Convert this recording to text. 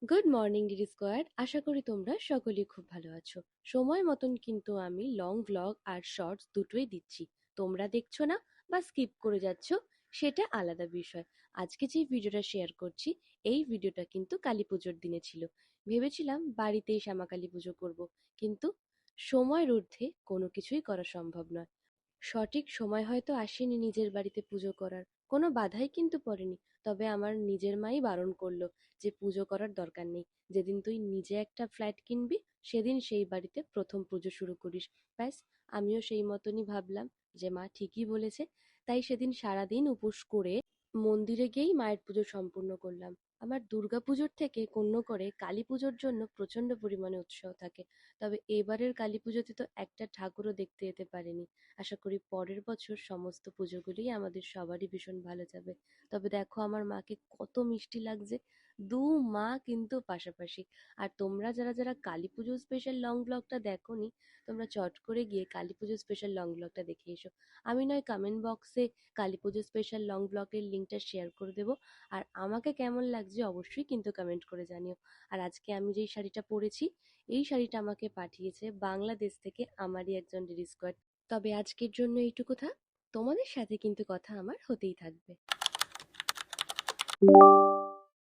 Good morning DD squad. আশা করি তোমরা সকলেই খুব ভালো আছো। সময় মতন কিন্তু আমি লং ভ্লগ আর শর্টস দুটোই দিচ্ছি। তোমরা দেখছো না বা স্কিপ করে যাচ্ছ, সেটা আলাদা বিষয়। আজকে যে ভিডিওটা শেয়ার করছি, এই ভিডিওটা কিন্তু কালী পুজোর দিনে ছিল। ভেবেছিলাম বাড়িতেই শ্যামা কালী পুজো করব, কিন্তু সময়ের ঊর্ধ্বে কোনো কিছুই করা সম্ভব নয়। সঠিক সময় হয়তো আসেনি নিজের বাড়িতে পুজো করার, কোনো বাধাই কিন্তু পড়েনি। তবে আমার নিজের মাই বারণ করলো যে পুজো করার দরকার নেই, যেদিন তুই নিজে একটা ফ্ল্যাট কিনবি সেদিন সেই বাড়িতে প্রথম পুজো শুরু করিস। ব্যাস, আমিও সেই মতনই ভাবলাম যে মা ঠিকই বলেছে। তাই সেদিন সারাদিন উপোস করে মন্দিরে গিয়েই মায়ের পুজো সম্পূর্ণ করলাম। আমার দুর্গাপুজোর থেকে গণ্য করে কালী পুজোর জন্য প্রচন্ড পরিমাণে উৎসাহ থাকে। তবে এবারের কালী পুজোতে তো একটা ঠাকুরও দেখতে যেতে পারিনি। আশা করি পরের বছর সমস্ত পুজোগুলোই আমাদের সবারই ভীষণ ভালো যাবে। তবে দেখো আমার মাকে কত মিষ্টি লাগছে, দু মা কিন্তু পাশাপাশি। আর তোমরা যারা যারা কালী পুজো স্পেশাল লং ব্লগটা দেখোনি, তোমরা চট করে গিয়ে কালী পুজো স্পেশাল লং ব্লগটা দেখে এসো। আমি নয় কমেন্ট বক্সে কালী পুজো স্পেশাল লং ব্লগের লিঙ্কটা শেয়ার করে দেবো। আর আমাকে কেমন লাগছে অবশ্যই কিন্তু কমেন্ট করে জানিও। আর আজকে আমি যেই শাড়িটা পরেছি, এই শাড়িটা আমাকে পাঠিয়েছে বাংলাদেশ থেকে আমারই একজন দিদি স্কোয়াড। তবে আজকের জন্য এইটুকু থাক। তোমাদের সাথে কিন্তু কথা আমার হতেই থাকবে।